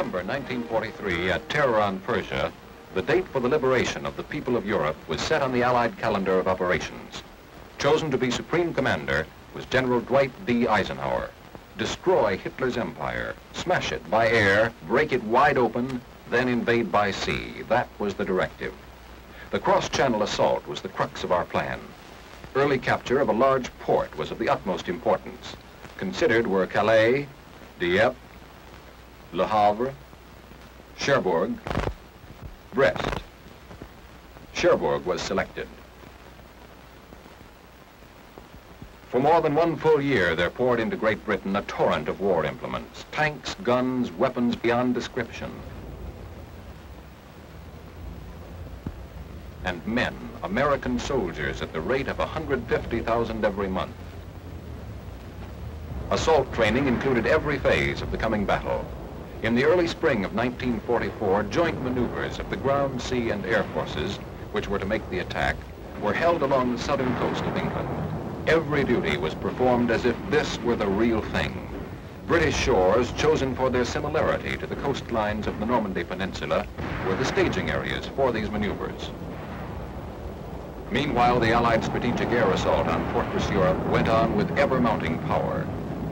November 1943, at terror on Persia, the date for the liberation of the people of Europe was set on the Allied calendar of operations. Chosen to be Supreme Commander was General Dwight D. Eisenhower. Destroy Hitler's empire, smash it by air, break it wide open, then invade by sea. That was the directive. The cross-channel assault was the crux of our plan. Early capture of a large port was of the utmost importance. Considered were Calais, Dieppe, Le Havre, Cherbourg, Brest. Cherbourg was selected. For more than one full year, there poured into Great Britain a torrent of war implements, tanks, guns, weapons beyond description. And men, American soldiers, at the rate of 150,000 every month. Assault training included every phase of the coming battle. In the early spring of 1944, joint maneuvers of the ground, sea, and air forces, which were to make the attack, were held along the southern coast of England. Every duty was performed as if this were the real thing. British shores, chosen for their similarity to the coastlines of the Normandy Peninsula, were the staging areas for these maneuvers. Meanwhile, the Allied strategic air assault on Fortress Europe went on with ever-mounting power.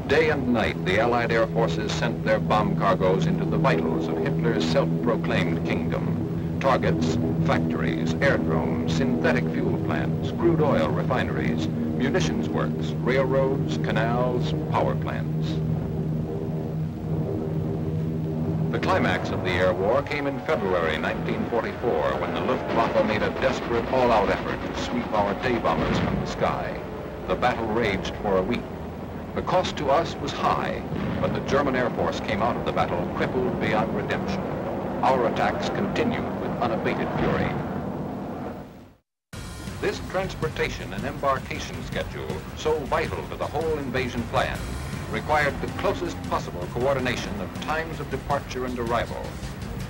Day and night, the Allied air forces sent their bomb cargoes into the vitals of Hitler's self-proclaimed kingdom. Targets, factories, aerodromes, synthetic fuel plants, crude oil refineries, munitions works, railroads, canals, power plants. The climax of the air war came in February 1944, when the Luftwaffe made a desperate all-out effort to sweep our day bombers from the sky. The battle raged for a week. The cost to us was high, but the German Air Force came out of the battle crippled beyond redemption. Our attacks continued with unabated fury. This transportation and embarkation schedule, so vital to the whole invasion plan, required the closest possible coordination of times of departure and arrival.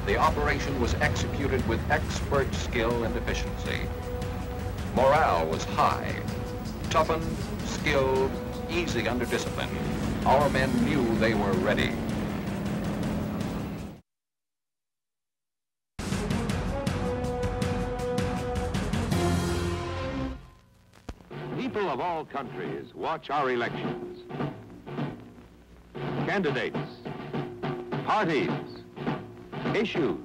The operation was executed with expert skill and efficiency. Morale was high. Toughened, skilled, easy under discipline, our men knew they were ready. People of all countries watch our elections. Candidates, parties, issues.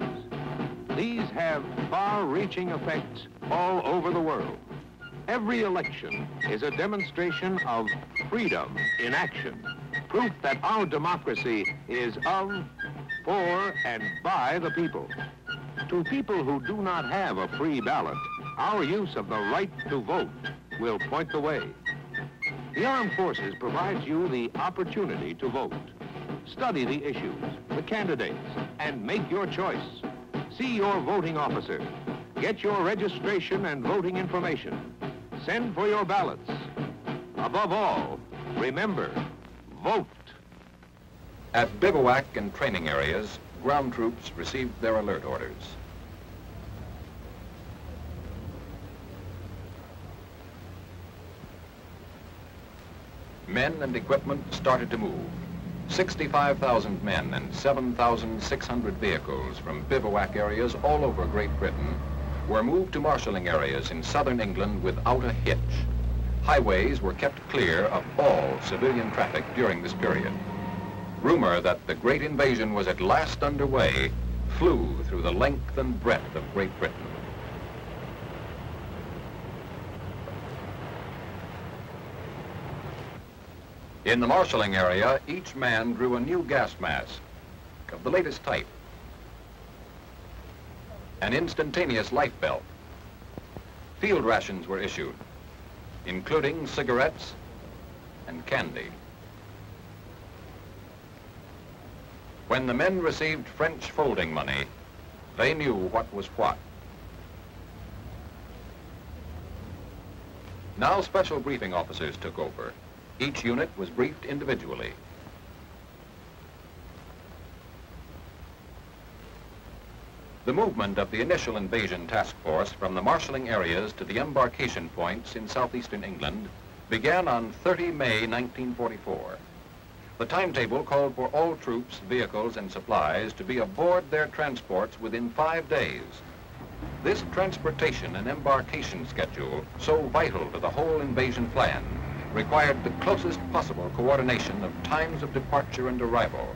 These have far-reaching effects all over the world. Every election is a demonstration of freedom in action, proof that our democracy is of, for, and by the people. To people who do not have a free ballot, our use of the right to vote will point the way. The Armed Forces provides you the opportunity to vote. Study the issues, the candidates, and make your choice. See your voting officer. Get your registration and voting information. Send for your ballots. Above all, remember, vote. At bivouac and training areas, ground troops received their alert orders. Men and equipment started to move. 65,000 men and 7,600 vehicles from bivouac areas all over Great Britain were moved to marshalling areas in southern England without a hitch. Highways were kept clear of all civilian traffic during this period. Rumor that the great invasion was at last underway flew through the length and breadth of Great Britain. In the marshalling area, each man drew a new gas mask of the latest type, an instantaneous life belt. Field rations were issued, including cigarettes and candy. When the men received French folding money, they knew what was what. Now special briefing officers took over. Each unit was briefed individually. The movement of the initial invasion task force from the marshalling areas to the embarkation points in southeastern England began on 30 May 1944. The timetable called for all troops, vehicles, and supplies to be aboard their transports within 5 days. This transportation and embarkation schedule, so vital to the whole invasion plan, required the closest possible coordination of times of departure and arrival.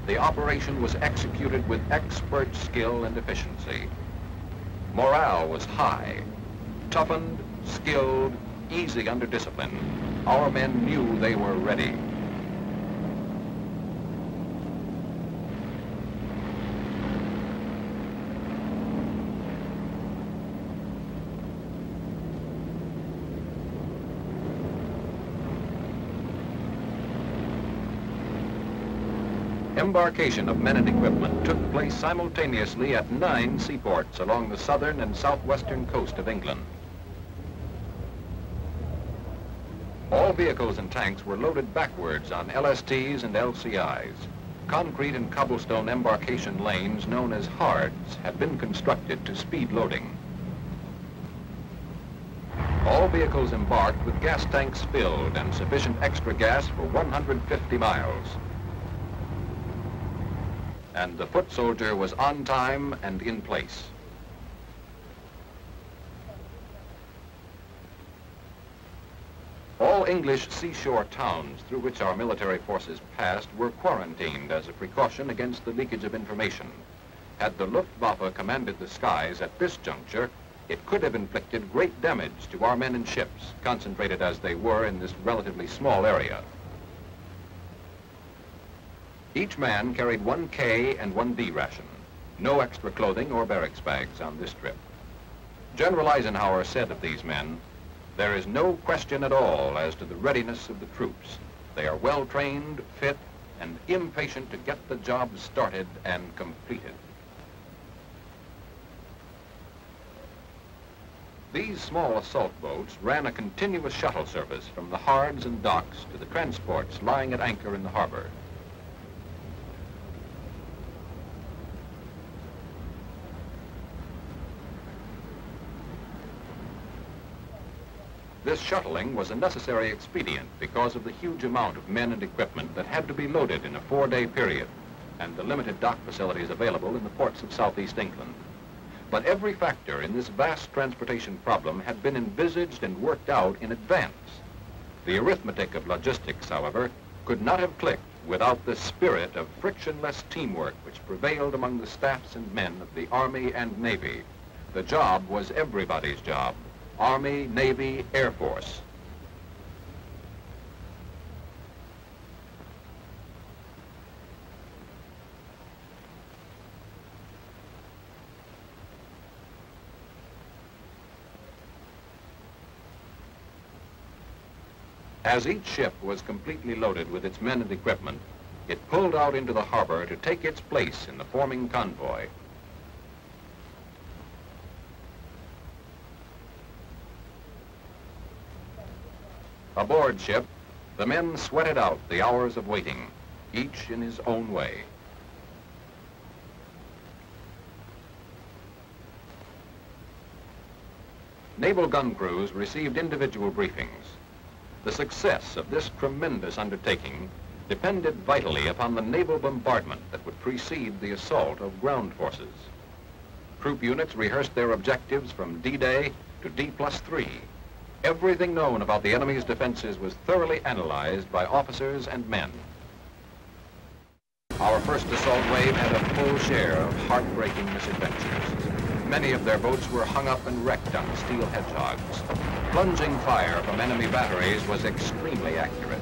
The operation was executed with expert skill and efficiency. Morale was high. Toughened, skilled, easy under discipline, our men knew they were ready. Embarkation of men and equipment took place simultaneously at 9 seaports along the southern and southwestern coast of England. All vehicles and tanks were loaded backwards on LSTs and LCIs. Concrete and cobblestone embarkation lanes known as hards had been constructed to speed loading. All vehicles embarked with gas tanks filled and sufficient extra gas for 150 miles. And the foot soldier was on time and in place. All English seashore towns through which our military forces passed were quarantined as a precaution against the leakage of information. Had the Luftwaffe commanded the skies at this juncture, it could have inflicted great damage to our men and ships, concentrated as they were in this relatively small area. Each man carried 1 K and 1 D ration. No extra clothing or barracks bags on this trip. General Eisenhower said of these men, "There is no question at all as to the readiness of the troops. They are well trained, fit, and impatient to get the job started and completed." These small assault boats ran a continuous shuttle service from the hards and docks to the transports lying at anchor in the harbor. This shuttling was a necessary expedient because of the huge amount of men and equipment that had to be loaded in a 4-day period and the limited dock facilities available in the ports of southeast England. But every factor in this vast transportation problem had been envisaged and worked out in advance. The arithmetic of logistics, however, could not have clicked without the spirit of frictionless teamwork which prevailed among the staffs and men of the Army and Navy. The job was everybody's job. Army, Navy, Air Force. As each ship was completely loaded with its men and equipment, it pulled out into the harbor to take its place in the forming convoy. Aboard ship, the men sweated out the hours of waiting, each in his own way. Naval gun crews received individual briefings. The success of this tremendous undertaking depended vitally upon the naval bombardment that would precede the assault of ground forces. Troop units rehearsed their objectives from D-Day to D+3. Everything known about the enemy's defenses was thoroughly analyzed by officers and men. Our first assault wave had a full share of heartbreaking misadventures. Many of their boats were hung up and wrecked on steel hedgehogs. Plunging fire from enemy batteries was extremely accurate.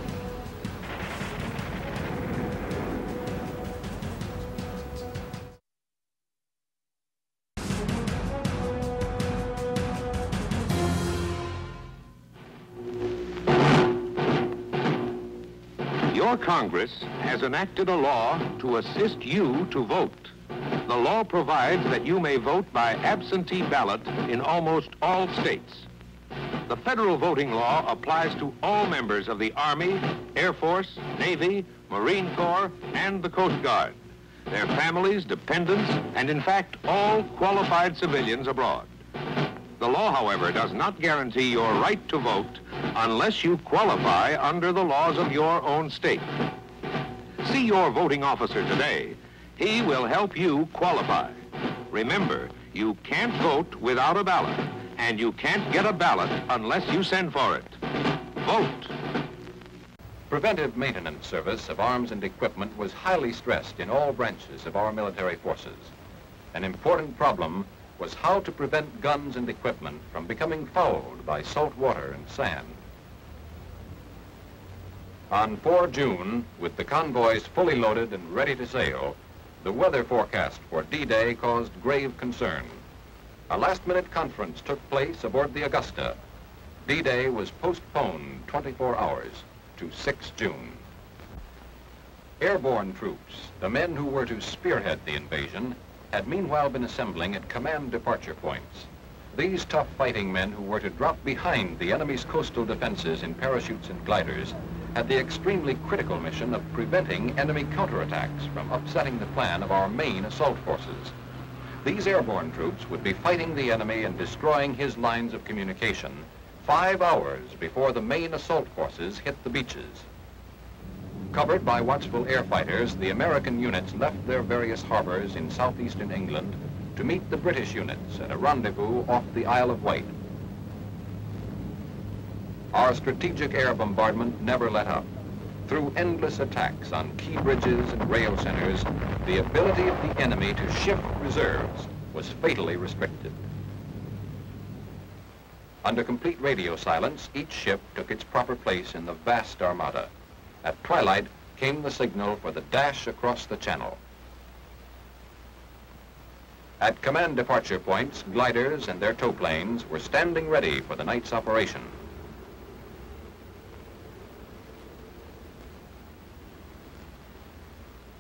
Your Congress has enacted a law to assist you to vote. The law provides that you may vote by absentee ballot in almost all states. The federal voting law applies to all members of the Army, Air Force, Navy, Marine Corps, and the Coast Guard, their families, dependents, and in fact, all qualified civilians abroad. The law, however, does not guarantee your right to vote unless you qualify under the laws of your own state. See your voting officer today. He will help you qualify. Remember, you can't vote without a ballot, and you can't get a ballot unless you send for it. Vote. Preventive maintenance service of arms and equipment was highly stressed in all branches of our military forces. An important problem was how to prevent guns and equipment from becoming fouled by salt water and sand. On 4 June, with the convoys fully loaded and ready to sail, the weather forecast for D-Day caused grave concern. A last-minute conference took place aboard the Augusta. D-Day was postponed 24 hours to 6 June. Airborne troops, the men who were to spearhead the invasion, had meanwhile been assembling at command departure points. These tough fighting men who were to drop behind the enemy's coastal defenses in parachutes and gliders had the extremely critical mission of preventing enemy counterattacks from upsetting the plan of our main assault forces. These airborne troops would be fighting the enemy and destroying his lines of communication 5 hours before the main assault forces hit the beaches. Covered by watchful air fighters, the American units left their various harbors in southeastern England to meet the British units at a rendezvous off the Isle of Wight. Our strategic air bombardment never let up. Through endless attacks on key bridges and rail centers, the ability of the enemy to shift reserves was fatally restricted. Under complete radio silence, each ship took its proper place in the vast armada. At twilight came the signal for the dash across the channel. At command departure points, gliders and their tow planes were standing ready for the night's operation.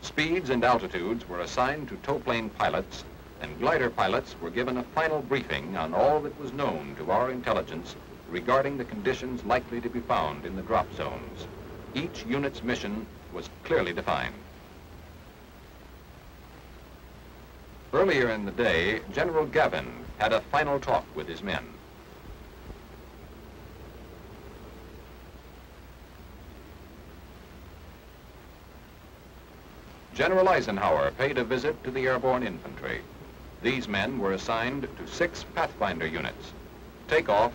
Speeds and altitudes were assigned to tow plane pilots, and glider pilots were given a final briefing on all that was known to our intelligence regarding the conditions likely to be found in the drop zones. Each unit's mission was clearly defined. Earlier in the day, General Gavin had a final talk with his men. General Eisenhower paid a visit to the airborne infantry. These men were assigned to 6 Pathfinder units. Takeoff,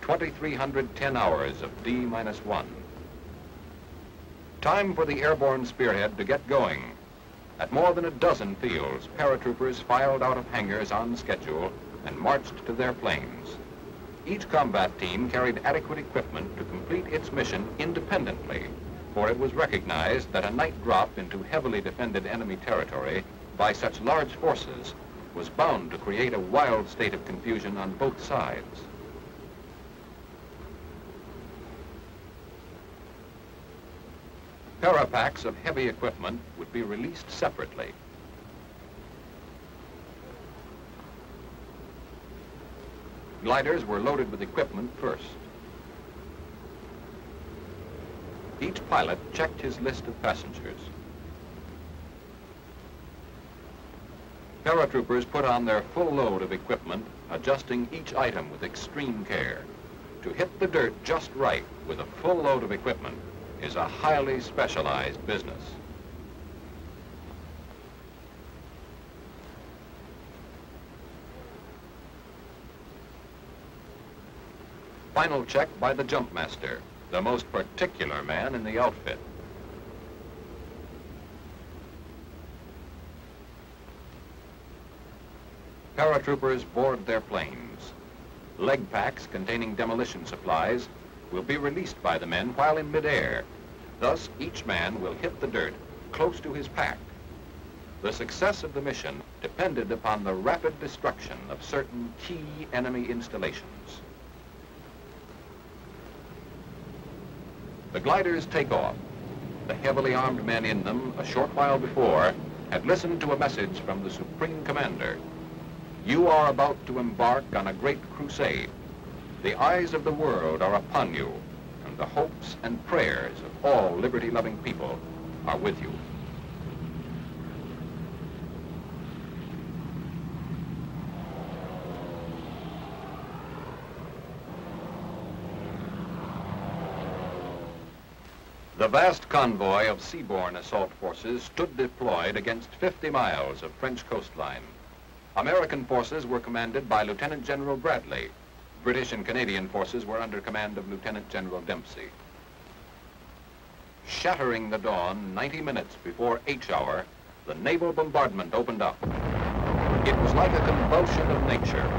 2,310 hours of D-1. Time for the airborne spearhead to get going. At more than a dozen fields, paratroopers filed out of hangars on schedule and marched to their planes. Each combat team carried adequate equipment to complete its mission independently, for it was recognized that a night drop into heavily defended enemy territory by such large forces was bound to create a wild state of confusion on both sides. Parapacks of heavy equipment would be released separately. Gliders were loaded with equipment first. Each pilot checked his list of passengers. Paratroopers put on their full load of equipment, adjusting each item with extreme care. To hit the dirt just right with a full load of equipment is a highly specialized business. Final check by the jump master, the most particular man in the outfit. Paratroopers board their planes. Leg packs containing demolition supplies will be released by the men while in midair. Thus, each man will hit the dirt close to his pack. The success of the mission depended upon the rapid destruction of certain key enemy installations. The gliders take off. The heavily armed men in them, a short while before, had listened to a message from the Supreme Commander. You are about to embark on a great crusade. The eyes of the world are upon you, and the hopes and prayers of all liberty-loving people are with you. The vast convoy of seaborne assault forces stood deployed against 50 miles of French coastline. American forces were commanded by Lieutenant General Bradley. British and Canadian forces were under command of Lieutenant General Dempsey. Shattering the dawn 90 minutes before H hour, the naval bombardment opened up. It was like a convulsion of nature.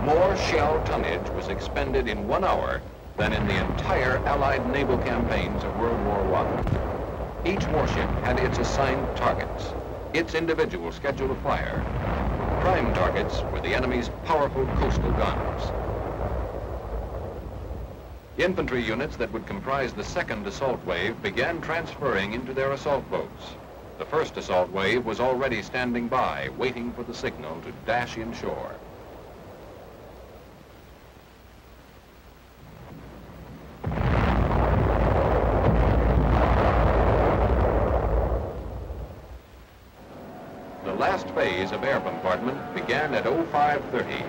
More shell tonnage was expended in 1 hour than in the entire Allied naval campaigns of World War I. Each warship had its assigned targets, its individual schedule of fire. Prime targets were the enemy's powerful coastal guns. Infantry units that would comprise the second assault wave began transferring into their assault boats. The first assault wave was already standing by, waiting for the signal to dash inshore. The last phase of air bombardment began at 05:30,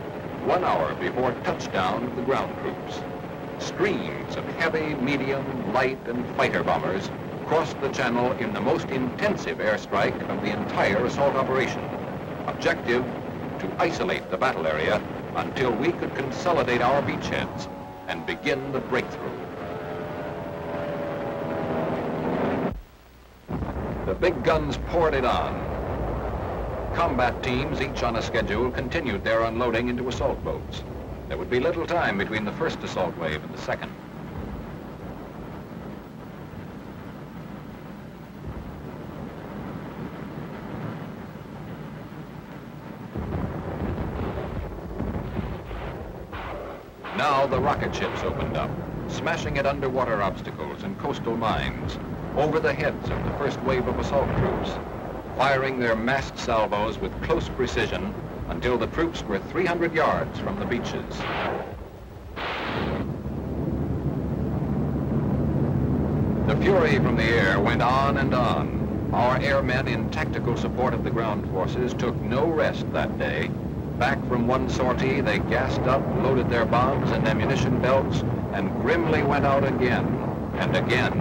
1 hour before touchdown of the ground troops. Streams of heavy, medium, light, and fighter bombers crossed the channel in the most intensive airstrike of the entire assault operation. Objective, to isolate the battle area until we could consolidate our beachheads and begin the breakthrough. The big guns poured it on. Combat teams, each on a schedule, continued their unloading into assault boats. There would be little time between the first assault wave and the second. Now the rocket ships opened up, smashing at underwater obstacles and coastal mines, over the heads of the first wave of assault troops, firing their massed salvos with close precision until the troops were 300 yards from the beaches. The fury from the air went on and on. Our airmen in tactical support of the ground forces took no rest that day. Back from one sortie, they gassed up, loaded their bombs and ammunition belts, and grimly went out again and again.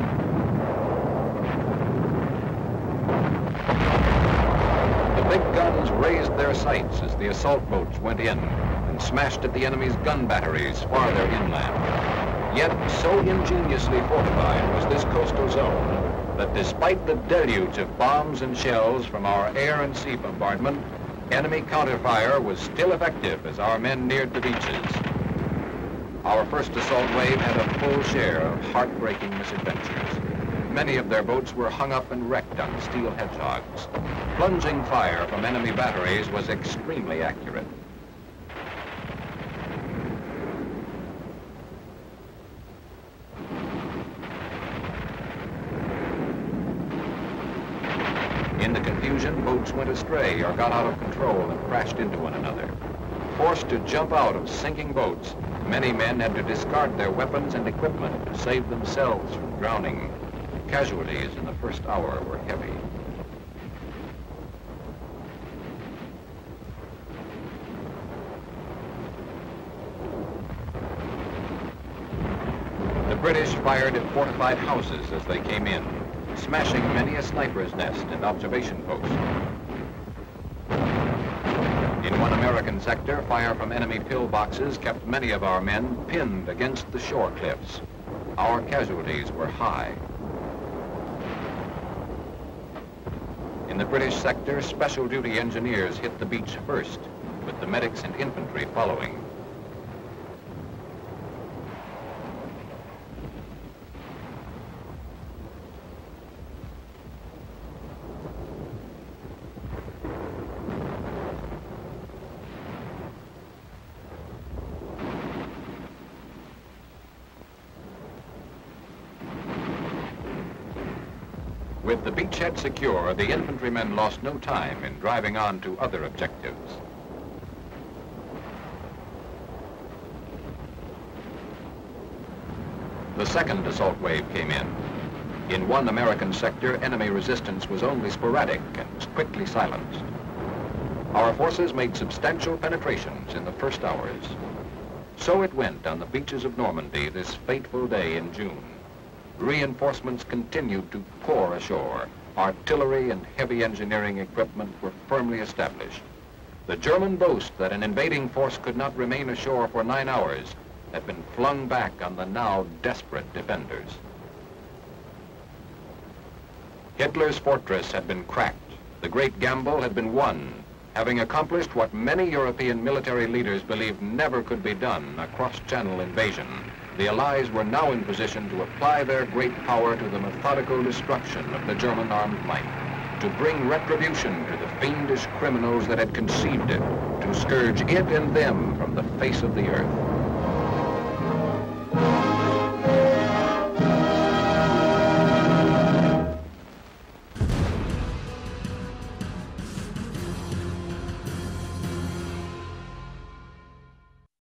The big guns raised their sights as the assault boats went in and smashed at the enemy's gun batteries farther inland. Yet so ingeniously fortified was this coastal zone that despite the deluge of bombs and shells from our air and sea bombardment, enemy counterfire was still effective as our men neared the beaches. Our first assault wave had a full share of heartbreaking misadventures. Many of their boats were hung up and wrecked on steel hedgehogs. Plunging fire from enemy batteries was extremely accurate. In the confusion, boats went astray or got out of control and crashed into one another. Forced to jump out of sinking boats, many men had to discard their weapons and equipment to save themselves from drowning. Casualties in the first hour were heavy. The British fired at fortified houses as they came in, smashing many a sniper's nest and observation post. In one American sector, fire from enemy pillboxes kept many of our men pinned against the shore cliffs. Our casualties were high. In the British sector, special duty engineers hit the beach first, with the medics and infantry following. With the beachhead secure, the infantrymen lost no time in driving on to other objectives. The second assault wave came in. In one American sector, enemy resistance was only sporadic and was quickly silenced. Our forces made substantial penetrations in the first hours. So it went on the beaches of Normandy this fateful day in June. Reinforcements continued to pour ashore. Artillery and heavy engineering equipment were firmly established. The German boast that an invading force could not remain ashore for 9 hours had been flung back on the now desperate defenders. Hitler's fortress had been cracked. The great gamble had been won. Having accomplished what many European military leaders believed never could be done, a cross-channel invasion, the Allies were now in position to apply their great power to the methodical destruction of the German armed might, to bring retribution to the fiendish criminals that had conceived it, to scourge it and them from the face of the earth.